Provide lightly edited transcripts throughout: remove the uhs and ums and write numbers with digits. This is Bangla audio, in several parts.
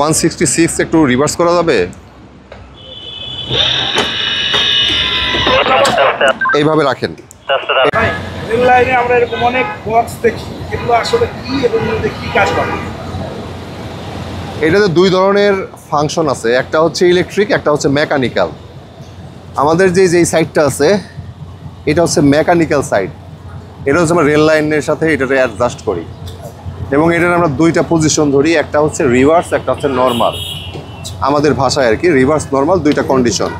166 একটু রিভার্স করা যাবে? এইভাবে রাখেন। রেল লাইনে আমরা এরকম অনেক বক্স দেখি, এগুলো আসলে কি এবং কি কাজ করে? এটাতে দুই ধরনের ফাংশন আছে, একটা হচ্ছে ইলেকট্রিক, একটা হচ্ছে মেকানিক্যাল। আমাদের যেই সাইডটা আছে এটা হচ্ছে মেকানিক্যাল সাইড। এটা হচ্ছে আমরা রেল লাইনের সাথে এটাতে অ্যাডজাস্ট করি এবং এটার আমরা দুইটা পজিশন ধরি, একটা হচ্ছে রিভার্স, একটা হচ্ছে নর্মাল। আমাদের ভাষায় আর কি রিভার্স নর্মাল দুইটা কন্ডিশন।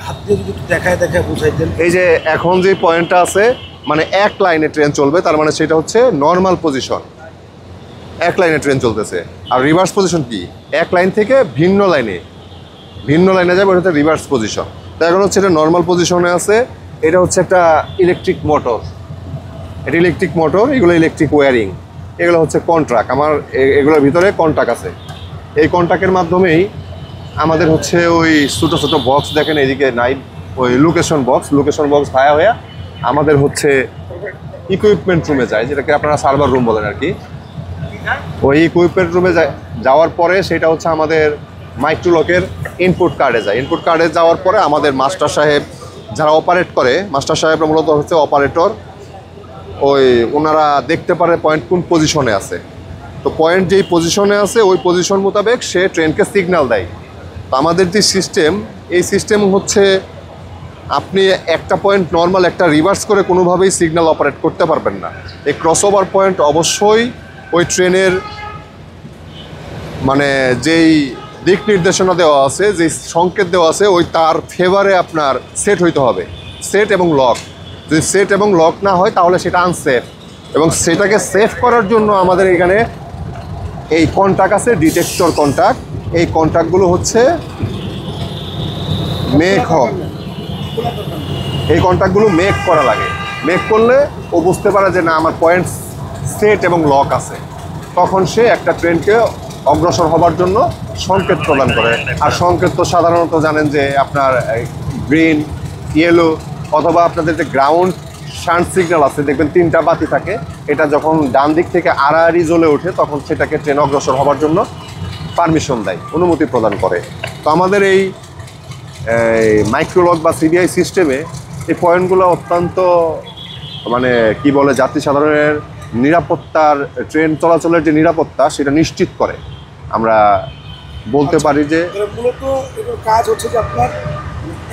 হাত দিয়ে যদি দেখায় বুঝাই দেন। এই যে এখন যে পয়েন্টটা আছে মানে এক লাইনে ট্রেন চলবে, তার মানে সেটা হচ্ছে নর্মাল পজিশন, এক লাইনে ট্রেন চলতেছে। আর রিভার্স পজিশন কি? এক লাইন থেকে ভিন্ন লাইনে যাবে, ওটা হচ্ছে রিভার্স পজিশন। তো এখন হচ্ছে এটা নর্মাল পজিশনে আছে। এটা হচ্ছে একটা ইলেকট্রিক মোটর, এটা ইলেকট্রিক মোটর, এগুলো ইলেকট্রিক ওয়্যারিং, এগুলো হচ্ছে কন্ট্রাক্ট। আমার এগুলোর ভিতরে কন্ট্রাক্ট আছে। এই কন্ট্রাক্টের মাধ্যমেই আমাদের হচ্ছে ওই ছোটো ছোটো বক্স দেখেন এদিকে নাই, ওই লোকেশন বক্স ভায়া হয়ে আমাদের হচ্ছে ইকুইপমেন্ট রুমে যায়, যেটাকে আপনারা সার্ভার রুম বলেন আর কি। ওই ইকুইপমেন্ট রুমে যাওয়ার পরে সেটা হচ্ছে আমাদের মাইক্রোলকের ইনপুট কার্ডে যায়। ইনপুট কার্ডে যাওয়ার পরে আমাদের মাস্টার সাহেব যারা অপারেট করে, মাস্টার সাহেবরা মূলত হচ্ছে অপারেটর, ওই ওনারা দেখতে পারে পয়েন্ট কোন পজিশনে আছে। তো পয়েন্ট যেই পজিশনে আছে ওই পজিশন মোতাবেক সে ট্রেনকে সিগন্যাল দেয়। তো আমাদের যে সিস্টেম, এই সিস্টেম হচ্ছে আপনি একটা পয়েন্ট নর্মাল একটা রিভার্স করে কোনোভাবেই সিগন্যাল অপারেট করতে পারবেন না। এই ক্রসওভার পয়েন্ট অবশ্যই ওই ট্রেনের মানে যেই দিক নির্দেশনা দেওয়া আছে, যেই সংকেত দেওয়া আছে, ওই তার ফেভারে আপনার সেট হইতে হবে, সেট এবং লক। যদি সেট এবং লক না হয় তাহলে সেটা আনসেফ, এবং সেটাকে সেফ করার জন্য আমাদের এখানে এই কন্ট্যাক্ট আছে, ডিটেক্টর কন্ট্যাক্ট। এই কন্ট্যাক্টগুলো হচ্ছে এই কন্ট্যাক্টগুলো মেক করা লাগে। মেক করলে ও বুঝতে পারে যে না আমার পয়েন্ট সেট এবং লক আছে, তখন সে একটা ট্রেনকে অগ্রসর হবার জন্য সংকেত প্রদান করে। আর সংকেত তো সাধারণত জানেন যে আপনার গ্রিন, ইয়েলো অথবা আপনাদের যে গ্রাউন্ড শান্ট সিগন্যাল আছে, দেখবেন তিনটা বাতি থাকে। এটা যখন ডান দিক থেকে আড়াআড়ি জ্বলে ওঠে তখন সেটাকে ট্রেন অগ্রসর হবার জন্য পারমিশন দেয়, অনুমতি প্রদান করে। তো আমাদের এই মাইক্রোলক বা সিবিআই সিস্টেমে এই পয়েন্টগুলো অত্যন্ত মানে কি বলে যাত্রী সাধারণের নিরাপত্তার, ট্রেন চলাচলের যে নিরাপত্তা সেটা নিশ্চিত করে। আমরা বলতে পারি যে মূলত এর কাজ হচ্ছে যে আপনার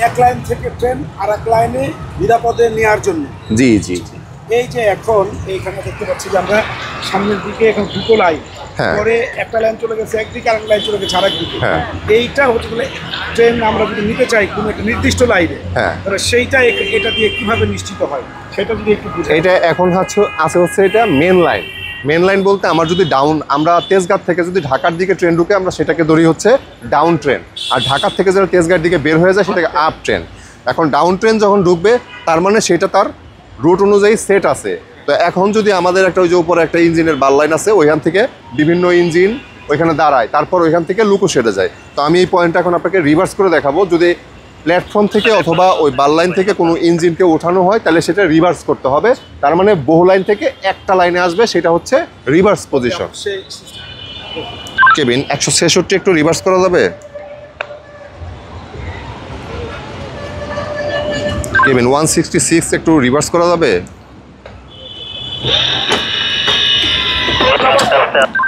এক লাইন থেকে ট্রেন আর এক লাইনে নিরাপদে নেওয়ার জন্য। জি জি জি। এই যে এখন এইখানে দেখতে পাচ্ছি যে আমরা সামনের দিকে এখন দুটো লাইন, পরে একটা লাইন চলে গেছে একদিকে, আরেক লাইন চলে গেছে আরেক দিকে। এইটা হচ্ছে বলে ট্রেন আমরা যদি নিতে চাই কোনো একটা নির্দিষ্ট লাইনে, তাহলে সেইটা এটা দিয়ে কিভাবে নিশ্চিত হয় সেটা যদি একটু বুঝি। এটা এখন হচ্ছে এটা মেন লাইন। মেন লাইন বলতে আমার যদি আমরা তেজগাঁও থেকে যদি ঢাকার দিকে ট্রেন ঢুকে আমরা সেটাকে ধরি হচ্ছে ডাউন ট্রেন, আর ঢাকার থেকে যেটা তেজগাঁওর দিকে বের হয়ে যায় সেটাকে আপ ট্রেন। এখন ডাউন ট্রেন যখন ঢুকবে তার মানে সেটা তার রুট অনুযায়ী সেট আছে। তো এখন যদি আমাদের একটা ওই যে উপরে একটা ইঞ্জিনের বাল লাইন আছে, ওইখান থেকে বিভিন্ন ইঞ্জিন ওইখানে দাঁড়ায়, তারপর ওইখান থেকে লুকো সেটে যায়। তো আমি এই পয়েন্টটা এখন আপনাকে রিভার্স করে দেখাবো। যদি প্ল্যাটফর্ম থেকে অথবা ওই বাল লাইন থেকে কোনো ইঞ্জিনকে ওঠানো হয় তাহলে সেটা রিভার্স করতে হবে। তার মানে বহু লাইন থেকে একটা লাইনে আসবে, সেটা হচ্ছে রিভার্স পজিশন। কেবিন 166 একটু রিভার্স করা যাবে? কেবিন 166 একটু রিভার্স করা যাবে?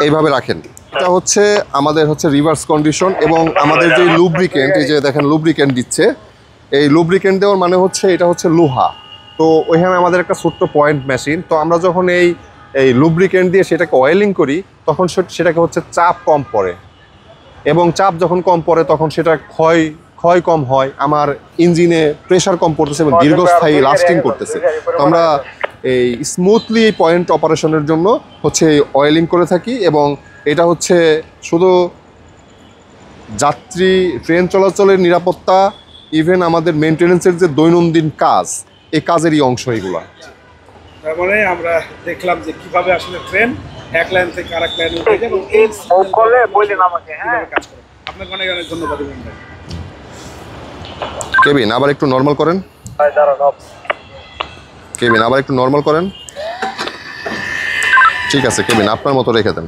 এইভাবে রাখেন। এটা হচ্ছে আমাদের হচ্ছে রিভার্স কন্ডিশন, এবং আমাদের যে লুব্রিকেন্ট, এই যে দেখেন লুব্রিকেন্ট দিচ্ছে, এই লুব্রিকেন্ট দেওয়ার মানে হচ্ছে এটা হচ্ছে লোহা। তো ওইখানে আমাদের একটা ছোট্ট পয়েন্ট মেশিন। তো আমরা যখন এই লুব্রিকেন্ট দিয়ে সেটাকে অয়েলিং করি তখন সেটাকে হচ্ছে চাপ কম পড়ে, এবং চাপ যখন কম পড়ে তখন সেটা ক্ষয় কম হয়, আমার ইঞ্জিনে প্রেশার কম পড়তেছে এবং দীর্ঘস্থায়ী লাস্টিং করতেছে। তো আমরা এই স্মুথলি এই পয়েন্ট অপারেশনের জন্য হচ্ছে অয়েলিং করে থাকি, এবং এটা হচ্ছে শুধু যাত্রী ট্রেন চলাচলের নিরাপত্তা, ইভেন আমাদের মেনটেন্যান্সের যে দৈনন্দিন কাজ, এই কাজেরই অংশ এগুলা। তার মানে আমরা দেখলাম যে কিভাবে আসলে ট্রেন এক লাইন থেকে আরেক লাইনে উঠে যায় এবং এই করলে বললেন আমাকে কাজ করে। আপনাকে অনেক অনেক ধন্যবাদ। কেবিন আবার একটু নর্মাল করেন। কেবিন আবার একটু নর্মাল করেন। ঠিক আছে কেবিন, আপনার মতো রেখে দেন।